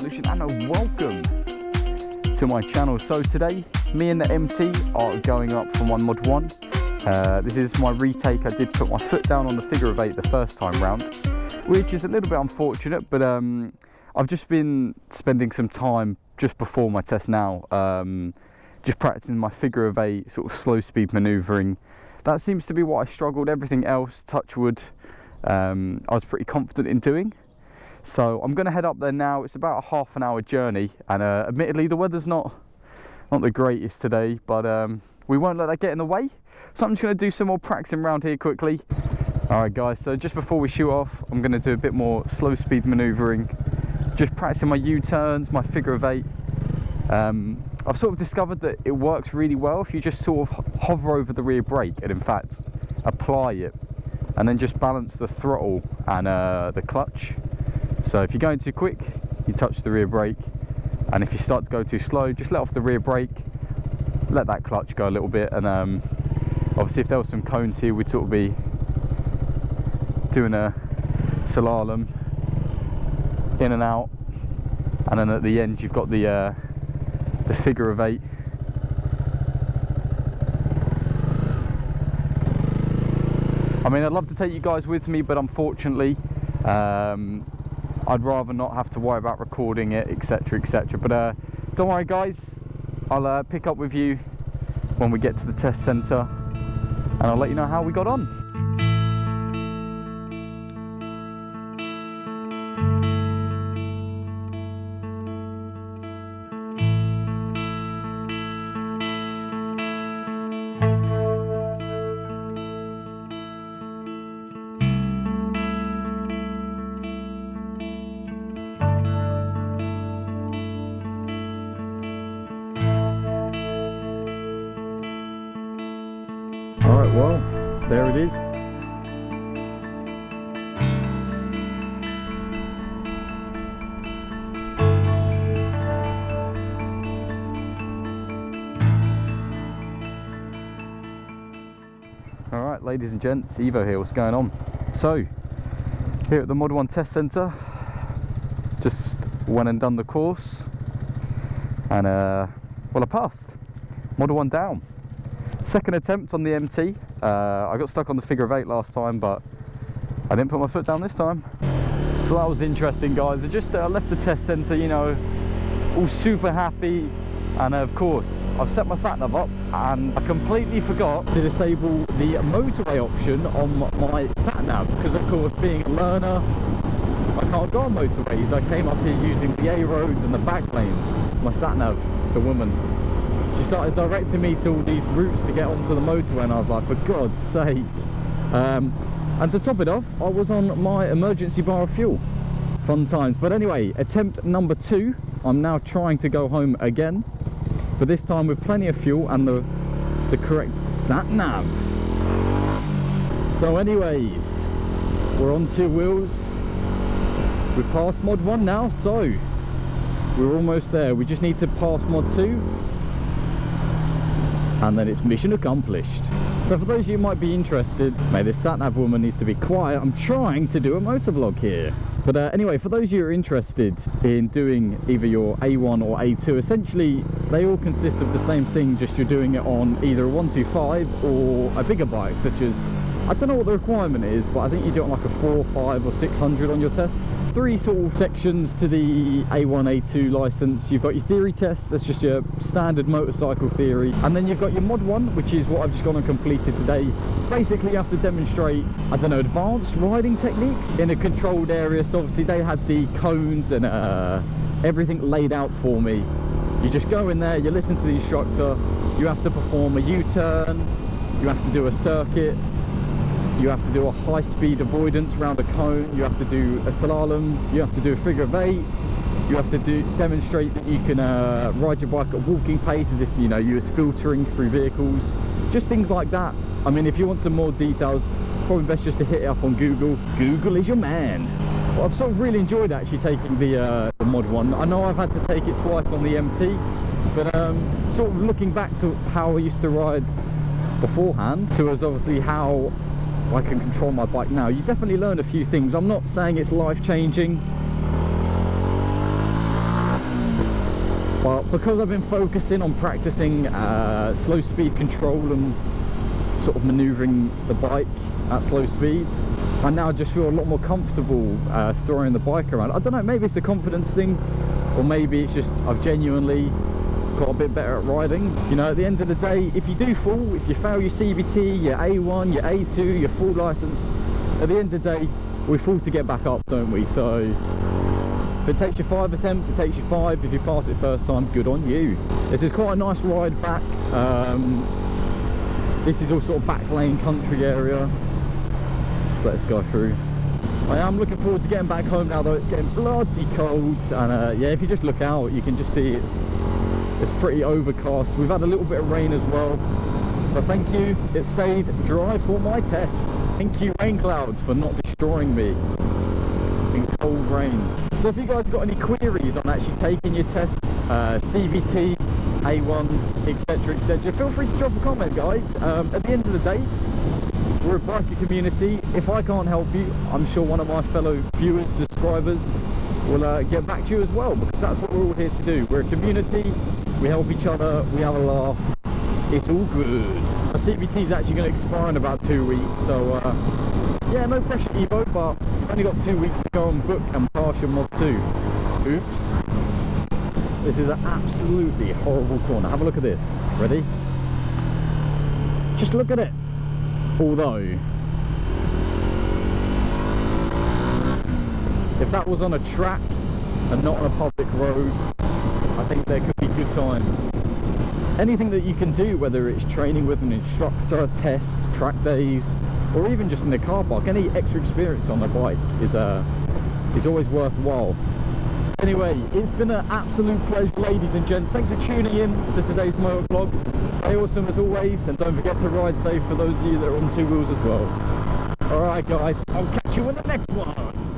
Revolution, and welcome to my channel. So today, me and the MT are going up for my Mod 1. This is my retake. I did put my foot down on the figure of 8 the first time round, which is a little bit unfortunate, but I've just been spending some time just before my test now, just practicing my figure of 8 sort of slow speed manoeuvring. That seems to be what I struggled. Everything else, touch wood, I was pretty confident in doing. So I'm going to head up there now. It's about a half an hour journey, and admittedly the weather's not the greatest today, but we won't let that get in the way. So I'm just going to do some more practicing around here quickly. Alright guys, so just before we shoot off, I'm going to do a bit more slow speed manoeuvring, just practicing my U-turns, my figure of 8. I've sort of discovered that it works really well if you just sort of hover over the rear brake and in fact apply it, and then just balance the throttle and the clutch. So if you're going too quick, you touch the rear brake, and if you start to go too slow, just let off the rear brake, let that clutch go a little bit, and obviously if there were some cones here, we'd sort of be doing a slalom in and out, and then at the end you've got the figure of 8. I mean, I'd love to take you guys with me, but unfortunately I'd rather not have to worry about recording it, etc, etc. But don't worry guys, I'll pick up with you when we get to the test centre, and I'll let you know how we got on. Alright, well, there it is. Alright, ladies and gents, Evo here, what's going on? So, here at the Mod 1 test centre, just went and done the course, and well, I passed. Mod 1 down. Second attempt on the MT. I got stuck on the figure of 8 last time, but I didn't put my foot down this time. So that was interesting, guys. I just left the test centre, you know, all super happy, and of course I've set my sat-nav up and I completely forgot to disable the motorway option on my sat-nav, because of course, being a learner, I can't go on motorways. I came up here using the A roads and the back lanes. My sat-nav, the woman, she started directing me to all these routes to get onto the motorway, and I was like, for God's sake. And to top it off, I was on my emergency bar of fuel. Fun times. But anyway, attempt number 2. I'm now trying to go home again, but this time with plenty of fuel and the correct sat-nav. So anyways, we're on 2 wheels. We've passed Mod 1 now, so we're almost there. We just need to pass Mod 2. And then it's mission accomplished. So for those of you who might be interested, mate, this sat-nav woman needs to be quiet. I'm trying to do a motovlog here. But anyway, for those of you who are interested in doing either your A1 or A2, essentially they all consist of the same thing, just you're doing it on either a 125 or a bigger bike, such as, I don't know what the requirement is, but I think you do it on like a 4, 5 or 600 on your test. 3 sort of sections to the A1, A2 license. You've got your theory test, that's just your standard motorcycle theory, and then you've got your Mod 1, which is what I've just gone and completed today. It's basically you have to demonstrate, I don't know, advanced riding techniques in a controlled area. So obviously they had the cones and everything laid out for me. You just go in there, you listen to the instructor, you have to perform a U-turn, you have to do a circuit, you have to do a high-speed avoidance around a cone, you have to do a slalom, you have to do a figure of 8, you have to demonstrate that you can ride your bike at walking pace as if, you know, you was filtering through vehicles, just things like that. I mean, if you want some more details, probably best just to hit it up on Google. Google is your man. Well, I've sort of really enjoyed actually taking the Mod 1. I know I've had to take it twice on the MT, but sort of looking back to how I used to ride beforehand to as obviously how I can control my bike now, you definitely learn a few things. I'm not saying it's life-changing, But because I've been focusing on practicing slow speed control and sort of maneuvering the bike at slow speeds, I now just feel a lot more comfortable throwing the bike around. I don't know, maybe it's a confidence thing, or maybe it's just I've genuinely got a bit better at riding. You know, at the end of the day, if you do fall, if you fail your CVT, your A1, your A2, your full license, at the end of the day, we fall to get back up, don't we? So if it takes you 5 attempts, it takes you 5. If you pass it first time, good on you. This is quite a nice ride back. This is all sort of back lane country area. So let's go through. I am looking forward to getting back home now, though. It's getting bloody cold, and yeah, if you just look out, you can just see it's pretty overcast. We've had a little bit of rain as well, but thank you, it stayed dry for my test. Thank you, rain clouds, for not destroying me in cold rain. So if you guys got any queries on actually taking your tests, CVT, A1, etc, etc, feel free to drop a comment, guys. At the end of the day, we're a biker community. If I can't help you, I'm sure one of my fellow viewers, subscribers, will get back to you as well, because that's what we're all here to do. We're a community, we help each other, we have a laugh, it's all good. My CVT is actually going to expire in about 2 weeks, so yeah, no pressure Evo, but you've only got 2 weeks to go and book and pass your mod 2. Oops. This is an absolutely horrible corner. Have a look at this. Ready? Just look at it. Although, if that was on a track and not on a public road, I think there could be good times. Anything that you can do, whether it's training with an instructor, tests, track days, or even just in the car park, any extra experience on a bike is always worthwhile. Anyway, it's been an absolute pleasure, ladies and gents. Thanks for tuning in to today's motor vlog. Stay awesome as always, and don't forget to ride safe for those of you that are on 2 wheels as well. Alright guys, I'll catch you in the next one.